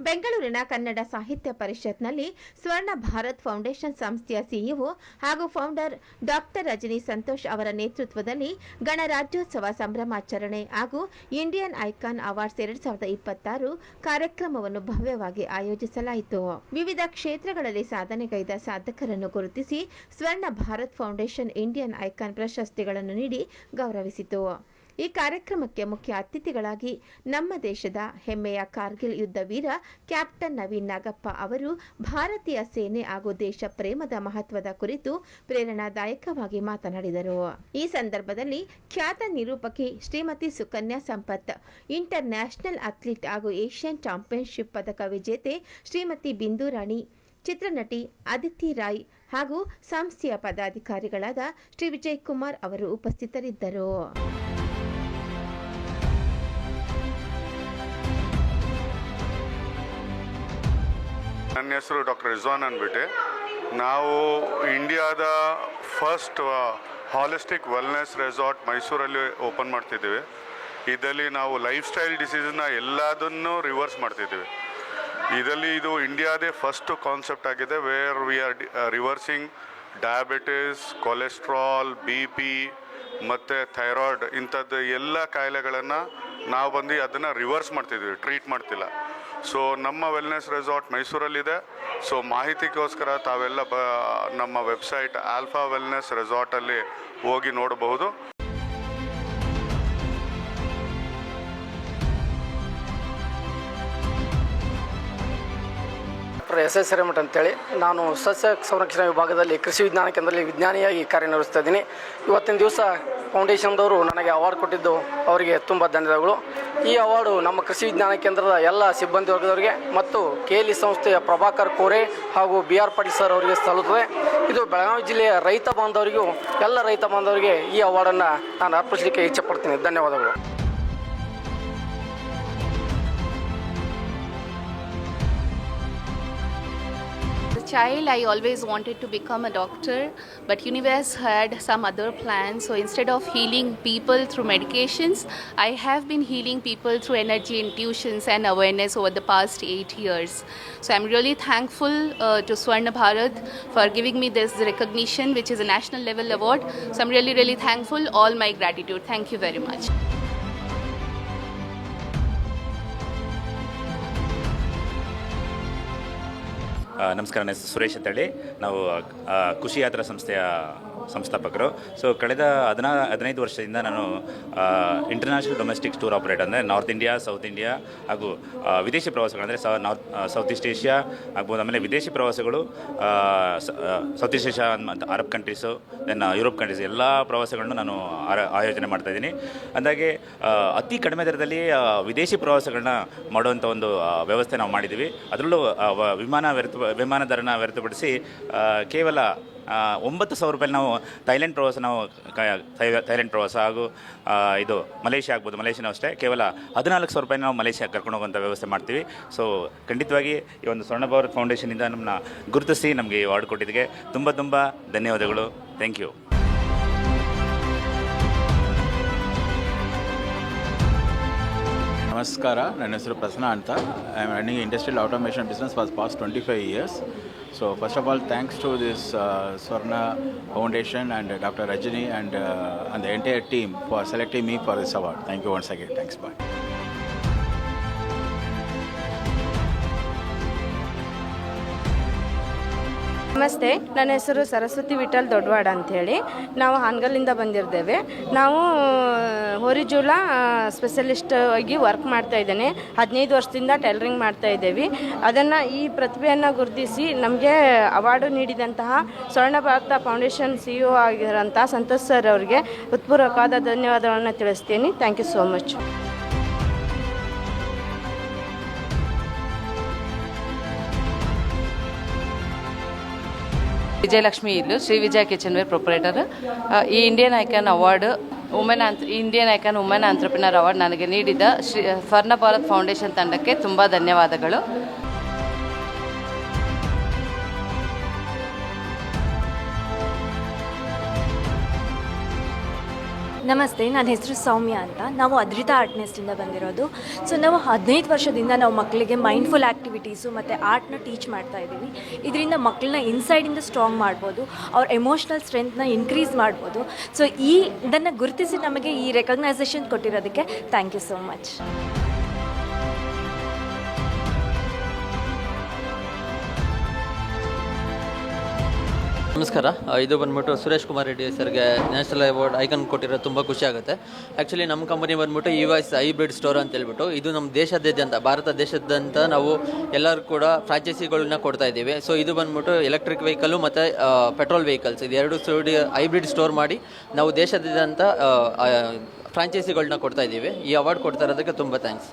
ಬೆಂಗಳೂರಿನ ಕನ್ನಡ ಸಾಹಿತ್ಯ ಪರಿಷತ್ನಲ್ಲಿ ಸ್ವರ್ಣ ಭಾರತ್ ಫೌಂಡೇಶನ್ ಸಂಸ್ಥೆಯ ಸಿಇಒ ಹಾಗೂ ಫೌಂಡರ್ ಡಾಕ್ಟರ್ ರಜನಿ ಸಂತೋಷ್ ಅವರ ನೇತೃತ್ವದಲ್ಲಿ ಗಣರಾಜ್ಯೋತ್ಸವ ಸಂಭ್ರಮಾಚರಣೆ ಹಾಗೂ ಇಂಡಿಯನ್ ಐಕಾನ್ ಅವಾರ್ಡ್ಸ್ 2026 ಕಾರ್ಯಕ್ರಮವನ್ನು ಭವ್ಯವಾಗಿ ಆಯೋಜಿಸಲಾಯಿತು. ವಿವಿಧ ಕ್ಷೇತ್ರಗಳಲ್ಲಿ ಸಾಧನೆಗೈದ ಸಾಧಕರನ್ನು ಗುರುತಿಸಿ ಸ್ವರ್ಣ ಭಾರತ್ ಫೌಂಡೇಶನ್ ಇಂಡಿಯನ್ ಐಕಾನ್ ಪ್ರಶಸ್ತಿಗಳನ್ನು ನೀಡಿ ಗೌರವಿಸಿತು. ಈ ಕಾರ್ಯಕ್ರಮಕ್ಕೆ ಮುಖ್ಯ ಅತಿಥಿಗಳಾಗಿ ನಮ್ಮ ದೇಶದ ಹೆಮ್ಮೆಯ ಕಾರ್ಗಿಲ್ ಯುದ್ಧ ವೀರ ಕ್ಯಾಪ್ಟನ್ ನವೀನ್ ನಾಗಪ್ಪ ಅವರು ಭಾರತೀಯ ಸೇನೆ ಹಾಗೂ ದೇಶ ಪ್ರೇಮದ ಮಹತ್ವದ ಕುರಿತು ಪ್ರೇರಣಾದಾಯಕವಾಗಿ ಮಾತನಾಡಿದರು. ಈ ಸಂದರ್ಭದಲ್ಲಿ ಖ್ಯಾತ ನಿರೂಪಕಿ Shrimati Sukanya Sampath, international athlete ಹಾಗೂ ಏಷ್ಯನ್ ಚಾಂಪಿಯನ್ಶಿಪ್ ಪದಕ ವಿಜೇತೆ ಶ್ರೀಮತಿ ಬಿಂದು ರಾಣಿ, ಚಿತ್ರನಟಿ ಅದಿತಿ ರಾಯ್ ಹಾಗೂ ಸಂಸ್ಥೆಯ ಪದಾಧಿಕಾರಿಗಳಾದ ಶ್ರೀ ವಿಜಯ್ ಕುಮಾರ್ ಅವರು ಉಪಸ್ಥಿತರಿದ್ದರು. ನನ್ನ ಹೆಸರು ಡಾಕ್ಟರ್ ರಿಜ್ವಾನ್ ಅಂದ್ಬಿಟ್ಟು. ನಾವು ಇಂಡಿಯಾದ ಫಸ್ಟ್ ಹಾಲಿಸ್ಟಿಕ್ ವೆಲ್ನೆಸ್ ರೆಸಾರ್ಟ್ ಮೈಸೂರಲ್ಲಿ ಓಪನ್ ಮಾಡ್ತಿದ್ದೀವಿ. ಇದರಲ್ಲಿ ನಾವು ಲೈಫ್ ಸ್ಟೈಲ್ ಡಿಸೀಸನ್ನ ಎಲ್ಲದನ್ನು ರಿವರ್ಸ್ ಮಾಡ್ತಿದ್ದೀವಿ. ಇದರಲ್ಲಿ ಇದು ಇಂಡಿಯಾದೇ ಫಸ್ಟ್ ಕಾನ್ಸೆಪ್ಟ್ ಆಗಿದೆ, where we are reversing diabetes, cholesterol, BP ಮತ್ತು ಥೈರಾಯ್ಡ್ ಇಂಥದ್ದು ಎಲ್ಲ ಕಾಯಿಲೆಗಳನ್ನು ನಾವು ಬಂದು ಅದನ್ನು ರಿವರ್ಸ್ ಮಾಡ್ತಿದ್ದೀವಿ, ಟ್ರೀಟ್ ಮಾಡ್ತಿಲ್ಲ. ಸೊ ನಮ್ಮ ವೆಲ್ನೆಸ್ ರೆಸಾರ್ಟ್ ಮೈಸೂರಲ್ಲಿದೆ. ಸೊ ಮಾಹಿತಿಗೋಸ್ಕರ ತಾವೆಲ್ಲ ನಮ್ಮ ವೆಬ್ಸೈಟ್ ಆಲ್ಫಾ ವೆಲ್ನೆಸ್ ರೆಸಾರ್ಟಲ್ಲಿ ಹೋಗಿ ನೋಡಬಹುದು. SS ಹಿರೇಮಠ ಅಂತೇಳಿ ನಾನು ಸಸ್ಯ ಸಂರಕ್ಷಣಾ ವಿಭಾಗದಲ್ಲಿ ಕೃಷಿ ವಿಜ್ಞಾನ ಕೇಂದ್ರದಲ್ಲಿ ವಿಜ್ಞಾನಿಯಾಗಿ ಕಾರ್ಯನಿರ್ವಹಿಸ್ತಾ ಇದ್ದೀನಿ. ಇವತ್ತಿನ ದಿವಸ ಫೌಂಡೇಶನ್ದವರು ನನಗೆ ಅವಾರ್ಡ್ ಕೊಟ್ಟಿದ್ದು ಅವರಿಗೆ ತುಂಬ ಧನ್ಯವಾದಗಳು. ಈ ಅವಾರ್ಡು ನಮ್ಮ ಕೃಷಿ ವಿಜ್ಞಾನ ಕೇಂದ್ರದ ಎಲ್ಲ ಸಿಬ್ಬಂದಿ ವರ್ಗದವರಿಗೆ ಮತ್ತು KLE ಸಂಸ್ಥೆಯ ಪ್ರಭಾಕರ್ ಕೋರೆ ಹಾಗೂ BR ಪಾಟೀಲ್ ಸರ್ ಅವರಿಗೆ ಸಲ್ಲುತ್ತದೆ. ಇದು ಬೆಳಗಾವಿ ಜಿಲ್ಲೆಯ ರೈತ ಬಾಂಧವರಿಗೂ ಎಲ್ಲ ರೈತ ಬಾಂಧವರಿಗೆ ಈ ಅವಾರ್ಡನ್ನು ನಾನು ಅರ್ಪಿಸಲಿಕ್ಕೆ ಇಚ್ಛೆಪಡ್ತೀನಿ. ಧನ್ಯವಾದಗಳು. Child, I always wanted to become a doctor, but universe had some other plans. So instead of healing people through medications, I have been healing people through energy intuitions and awareness over the past 8 years. So I'm really thankful to Swarna Bharat for giving me this recognition, which is a national level award. So I'm really thankful. All my gratitude. Thank you very much. ನಮಸ್ಕಾರ. ನನ್ನ ಹೆಸರು ಸುರೇಶ್ ಅಂತೇಳಿ. ನಾವು ಖುಷಿ ಯಾತ್ರಾ ಸಂಸ್ಥೆಯ ಸಂಸ್ಥಾಪಕರು. So ಕಳೆದ 15 ವರ್ಷದಿಂದ ನಾನು ಇಂಟರ್ನ್ಯಾಷನಲ್ ಡೊಮೆಸ್ಟಿಕ್ ಟೂರ್ ಆಪರೇಟರ್, ಅಂದರೆ ನಾರ್ತ್ ಇಂಡಿಯಾ, ಸೌತ್ ಇಂಡಿಯಾ ಹಾಗೂ ವಿದೇಶಿ ಪ್ರವಾಸಗಳು, ಅಂದರೆ ಸೌತ್ ಈಸ್ಟ್ ಏಷ್ಯಾ ಆಗ್ಬೋದು. ಆಮೇಲೆ ವಿದೇಶಿ ಪ್ರವಾಸಗಳು ಸೌತ್ ಈಸ್ಟ್ ಏಷ್ಯಾ ಮತ್ತು Arab countries, then Europe countries ಎಲ್ಲ ಪ್ರವಾಸಗಳನ್ನು ನಾನು ಆಯೋಜನೆ ಮಾಡ್ತಾಯಿದ್ದೀನಿ. ಅಂದಾಗೆ ಅತಿ ಕಡಿಮೆ ದರದಲ್ಲಿ ವಿದೇಶಿ ಪ್ರವಾಸಗಳನ್ನ ಮಾಡುವಂಥ ಒಂದು ವ್ಯವಸ್ಥೆ ನಾವು ಮಾಡಿದ್ದೀವಿ. ಅದರಲ್ಲೂ ವಿಮಾನ ದರನ ಹೊರತುಪಡಿಸಿ ಕೇವಲ 9,000 ರೂಪಾಯಿ ನಾವು ಥೈಲ್ಯಾಂಡ್ ಪ್ರವಾಸ ಹಾಗೂ ಇದು ಮಲೇಷ್ಯಾ ಆಗ್ಬೋದು, ಮಲೇಷ್ಯಾನೂ ಅಷ್ಟೇ ಕೇವಲ 14,000 ರೂಪಾಯಿ ನಾವು ಮಲೇಷ್ಯಾ ಕರ್ಕೊಂಡು ಹೋಗುವಂಥ ವ್ಯವಸ್ಥೆ ಮಾಡ್ತೀವಿ. ಸೊ ಖಂಡಿತವಾಗಿ ಈ ಒಂದು ಸ್ವರ್ಣ ಭಾರತ್ ಫೌಂಡೇಶನಿಂದ ನಮ್ಮನ್ನ ಗುರುತಿಸಿ ನಮಗೆ ಈ ಅವಾರ್ಡ್ ಕೊಟ್ಟಿದ್ದಕ್ಕೆ ತುಂಬ ಧನ್ಯವಾದಗಳು. Thank you. ನಮಸ್ಕಾರ. ನನ್ನ ಹೆಸರು ಪ್ರಸನ್ನ ಅಂತ. I am running industrial automation business for past 25 years. So first of all, thanks to this Swarna Foundation and Dr. Rajani and the entire team for selecting me for this award. Thank you once again. Thanks. Bye. ನಮಸ್ತೆ, ನನ್ನ ಹೆಸರು ಸರಸ್ವತಿ ವಿಠಲ್ ದೊಡ್ಡವಾಡ ಅಂಥೇಳಿ. ನಾವು ಹಾನಗಲ್ಲಿಂದ ಬಂದಿದ್ದೇವೆ. ನಾವು ಹೋರಿಜೂಲ specialist ಆಗಿ work ಮಾಡ್ತಾ ಇದ್ದೇನೆ. 15 ವರ್ಷದಿಂದ ಟೈಲರಿಂಗ್ ಮಾಡ್ತಾ ಇದ್ದೇವೆ. ಅದನ್ನು ಈ ಪ್ರತಿಭೆಯನ್ನು ಗುರುತಿಸಿ ನಮಗೆ ಅವಾರ್ಡು ನೀಡಿದಂತಹ ಸ್ವರ್ಣ ಭಾರತ ಫೌಂಡೇಶನ್ CEO ಆಗಿರೋಂಥ ಸಂತೋಷ್ ಸರ್ ಅವರಿಗೆ ಹೃತ್ಪೂರ್ವಕವಾದ ಧನ್ಯವಾದಗಳನ್ನು ತಿಳಿಸ್ತೀನಿ. Thank you so much. Vijayalakshmi ಇಲ್ಲು, ಶ್ರೀ ವಿಜಯ ಕಿಚನ್ವೇರ್ ಪ್ರೊಪರೇಟರ್. ಈ Indian icon award Indian icon women entrepreneur award ನನಗೆ ನೀಡಿದ ಸ್ವರ್ಣ ಭಾರತ್ ಫೌಂಡೇಶನ್ ತಂಡಕ್ಕೆ ತುಂಬ ಧನ್ಯವಾದಗಳು. ನಮಸ್ತೆ, ನನ್ನ ಹೆಸರು ಸೌಮ್ಯ ಅಂತ. ನಾವು ಅದ್ರಿತಾ ಆರ್ಟ್ ನೆಸ್ಟಿಂದ ಬಂದಿರೋದು. ಸೊ ನಾವು 15 ವರ್ಷದಿಂದ ನಾವು ಮಕ್ಕಳಿಗೆ ಮೈಂಡ್ಫುಲ್ ಆ್ಯಕ್ಟಿವಿಟೀಸು ಮತ್ತು ಆರ್ಟ್ನ ಟೀಚ್ ಮಾಡ್ತಾ ಇದ್ದೀವಿ. ಇದರಿಂದ ಮಕ್ಕಳನ್ನ ಇನ್ಸೈಡಿಂದ ಸ್ಟ್ರಾಂಗ್ ಮಾಡ್ಬೋದು, ಅವ್ರ ಎಮೋಷ್ನಲ್ ಸ್ಟ್ರೆಂತ್ನ ಇನ್ಕ್ರೀಸ್ ಮಾಡ್ಬೋದು. ಸೊ ಇದನ್ನು ಗುರುತಿಸಿ ನಮಗೆ ಈ ರೆಕಗ್ನೈಸೇಷನ್ ಕೊಟ್ಟಿರೋದಕ್ಕೆ ಥ್ಯಾಂಕ್ ಯು ಸೋ ಮಚ್. ನಮಸ್ಕಾರ. ಇದು ಬಂದ್ಬಿಟ್ಟು ಸುರೇಶ್ ಕುಮಾರ್ ರೆಡ್ಡಿ ಸರ್ಗೆ ನ್ಯಾಷನಲ್ ಅವಾರ್ಡ್ ಐಕನ್ ಕೊಟ್ಟಿರೋದು ತುಂಬ ಖುಷಿ ಆಗುತ್ತೆ. ಆ್ಯಕ್ಚುಲಿ ನಮ್ಮ ಕಂಪನಿ ಬಂದ್ಬಿಟ್ಟು EVICE ಹೈಬ್ರಿಡ್ ಸ್ಟೋರ್ ಅಂತ ಹೇಳ್ಬಿಟ್ಟು ಇದು ನಮ್ಮ ದೇಶದಾದ್ಯಂತ ಭಾರತ ದೇಶದಾದ್ಯಂತ ನಾವು ಎಲ್ಲರೂ ಕೂಡ ಫ್ರಾಂಚೈಸಿಗಳನ್ನ ಕೊಡ್ತಾ ಇದ್ದೀವಿ. ಸೊ ಇದು ಬಂದ್ಬಿಟ್ಟು ಎಲೆಕ್ಟ್ರಿಕ್ ವೆಹಿಕಲ್ಲು ಮತ್ತು ಪೆಟ್ರೋಲ್ ವೆಹಿಕಲ್ಸ್ ಇದು ಎರಡು ಹೈಬ್ರಿಡ್ ಸ್ಟೋರ್ ಮಾಡಿ ನಾವು ದೇಶದಾದ್ಯಂತ ಫ್ರಾಂಚೈಸಿಗಳನ್ನ ಕೊಡ್ತಾ ಇದ್ದೀವಿ. ಈ ಅವಾರ್ಡ್ ಕೊಡ್ತಾ ಇರೋದಕ್ಕೆ ತುಂಬ thanks.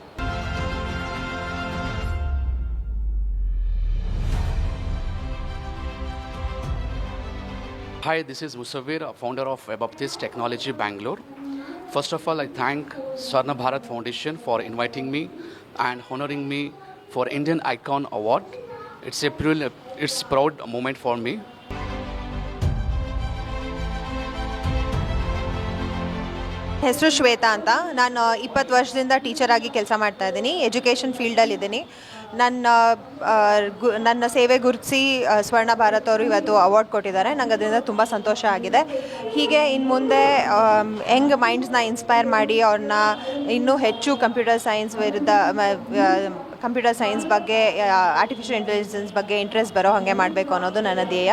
Hi, this is Musavir, founder of Webaptist Technology Bangalore. First of all, I thank Swarna Bharat Foundation for inviting me and honoring me for Indian Icon Award. It's a proud moment for me. ಹೆಸರು ಶ್ವೇತಾ ಅಂತ. ನಾನು 20 ವರ್ಷದಿಂದ teacher ಆಗಿ ಕೆಲಸ ಮಾಡ್ತಾ ಇದ್ದೀನಿ. Education ಫೀಲ್ಡಲ್ಲಿದ್ದೀನಿ. ನನ್ನ ಸೇವೆ ಗುರುತಿಸಿ ಸ್ವರ್ಣ ಭಾರತ್ ಅವರು ಇವತ್ತು ಅವಾರ್ಡ್ ಕೊಟ್ಟಿದ್ದಾರೆ. ನಂಗೆ ಅದರಿಂದ ತುಂಬ ಸಂತೋಷ ಆಗಿದೆ. ಹೀಗೆ ಇನ್ನು ಮುಂದೆ ಹೆಂಗೆ ಮೈಂಡ್ಸ್ನ ಇನ್ಸ್ಪೈರ್ ಮಾಡಿ ಅವ್ರನ್ನ ಇನ್ನೂ ಹೆಚ್ಚು ಕಂಪ್ಯೂಟರ್ ಸೈನ್ಸ್ ಬಗ್ಗೆ, ಆರ್ಟಿಫಿಷಿಯಲ್ ಇಂಟೆಲಿಜೆನ್ಸ್ ಬಗ್ಗೆ ಇಂಟ್ರೆಸ್ಟ್ ಬರೋ ಹಾಗೆ ಮಾಡಬೇಕು ಅನ್ನೋದು ನನ್ನ ಧ್ಯೇಯ.